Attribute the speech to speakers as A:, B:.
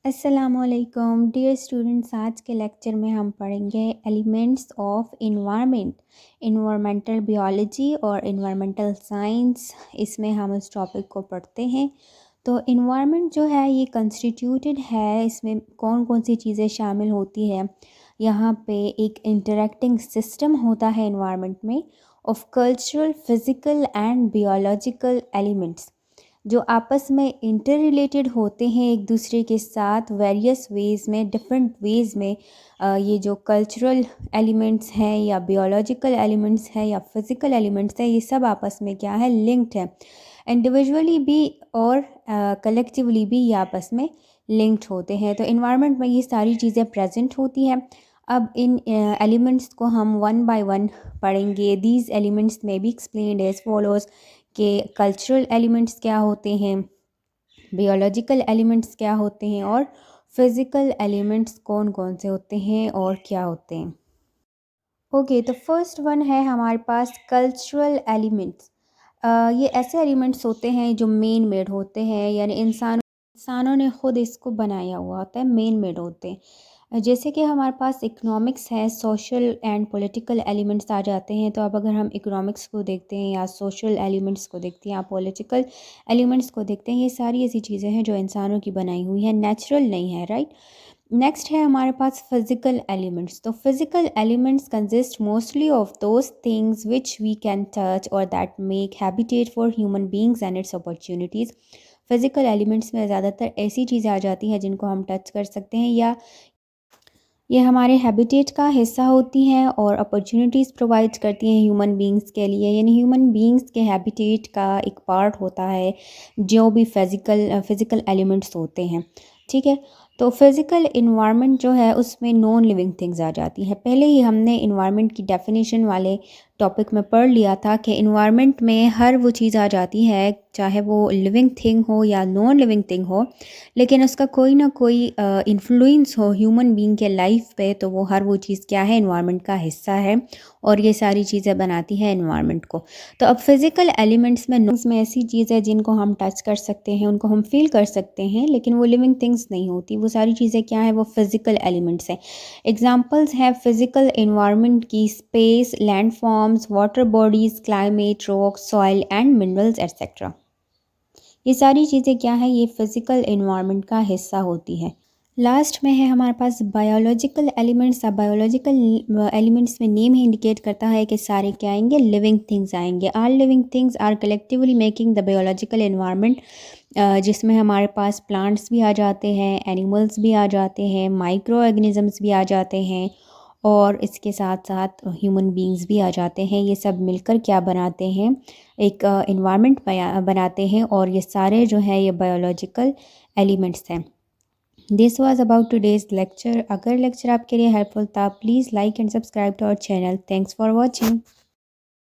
A: अस्सलामुअलैकुम dear students. आज के लेक्चर में हम पढ़ेंगे elements of environment, environmental biology और इन्वायरमेंटल साइंस। इसमें हम इस टॉपिक को पढ़ते हैं। तो इन्वायरमेंट जो है ये कंस्टिट्यूटेड है, इसमें कौन कौन सी चीज़ें शामिल होती है। यहाँ पे एक इंटरेक्टिंग सिस्टम होता है इन्वायरमेंट में of cultural, physical and biological elements जो आपस में इंटर रिलेटेड होते हैं एक दूसरे के साथ वेरियस वेज़ में, डिफरेंट वेज़ में। ये जो कल्चरल एलिमेंट्स हैं या बियोलॉजिकल एलिमेंट्स हैं या फिज़िकल एलिमेंट्स हैं, ये सब आपस में क्या है, लिंक्ड है। इंडिविजुअली भी और कलेक्टिवली भी ये आपस में लिंक्ड होते हैं। तो इन्वायरमेंट में ये सारी चीज़ें प्रेजेंट होती हैं। अब इन एलिमेंट्स को हम वन बाय वन पढ़ेंगे। दीज एलिमेंट्स में बी एक्सप्लेन्ड एज फॉलोज कि कल्चरल एलिमेंट्स क्या होते हैं, बियोलॉजिकल एलिमेंट्स क्या होते हैं और फिज़िकल एलिमेंट्स कौन कौन से होते हैं और क्या होते हैं। ओके, तो फर्स्ट वन है हमारे पास कल्चरल एलिमेंट्स। ये ऐसे एलिमेंट्स होते हैं जो मेन मेड होते हैं, यानी इंसानों ने खुद इसको बनाया हुआ होता है, मेन मेड होते हैं। जैसे कि हमारे पास इकोनॉमिक्स है, सोशल एंड पॉलिटिकल एलिमेंट्स आ जाते हैं। तो अब अगर हम इकोनॉमिक्स को देखते हैं या सोशल एलिमेंट्स को देखते हैं या पॉलिटिकल एलिमेंट्स को देखते हैं, ये सारी ऐसी चीज़ें हैं जो इंसानों की बनाई हुई है, नेचुरल नहीं है, राइट। नेक्स्ट है हमारे पास फिज़िकल एलिमेंट्स। तो physical elements consist mostly of those things which we can touch और that make habitat for human beings and its opportunities. Physical elements में ज़्यादातर ऐसी चीज़ें आ जाती हैं जिनको हम टच कर सकते हैं या ये हमारे हैबिटेट का हिस्सा होती हैं और अपॉर्चुनिटीज़ प्रोवाइड करती हैं ह्यूमन बींग्स के लिए, यानी ह्यूमन बींग्स के हैबिटेट का एक पार्ट होता है जो भी फ़िज़िकल एलिमेंट्स होते हैं, ठीक है। तो फिज़िकल इन्वायरमेंट जो है उसमें नॉन लिविंग थिंग्स आ जाती हैं। पहले ही हमने इन्वायरमेंट की डेफिनेशन वाले टॉपिक में पढ़ लिया था कि इन्वायरमेंट में हर वो चीज़ आ जाती है, चाहे वो लिविंग थिंग हो या नॉन लिविंग थिंग हो, लेकिन उसका कोई ना कोई इन्फ्लुएंस हो ह्यूमन बीइंग के लाइफ पे, तो वो हर वो चीज़ क्या है, इन्वायरमेंट का हिस्सा है और ये सारी चीज़ें बनाती हैं इन्वायरमेंट को। तो अब फिज़िकल एलिमेंट्स में ऐसी चीज़ें जिनको हम टच कर सकते हैं, उनको हम फील कर सकते हैं, लेकिन वो लिविंग थिंग्स नहीं होती। वो सारी चीज़ें क्या है, वो फिज़िकल एलिमेंट्स हैं। एग्जांपल्स हैं फिज़िकल इन्वायरमेंट की space, land forms, water bodies, climate, rock, soil and minerals etcetera. ये सारी चीज़ें क्या है, ये फिज़िकल इन्वायरमेंट का हिस्सा होती है। लास्ट में है हमारे पास बायोलॉजिकल एलिमेंट्स। अब बायोलॉजिकल एलिमेंट्स में नेम ही इंडिकेट करता है कि सारे क्या आएंगे, लिविंग थिंग्स आएंगे। All living things are collectively making the biological environment, जिसमें हमारे पास प्लांट्स भी आ जाते हैं, एनिमल्स भी आ जाते हैं, माइक्रो ऑर्गेनिजम्स भी आ जाते हैं और इसके साथ साथ ह्यूमन बींग्स भी आ जाते हैं। ये सब मिलकर क्या बनाते हैं, एक इन्वायरमेंट बनाते हैं और ये सारे जो है ये बायोलॉजिकल एलिमेंट्स हैं। This was about today's lecture. अगर लेक्चर आपके लिए हेल्पफुल था, please like and subscribe to our channel. Thanks for watching.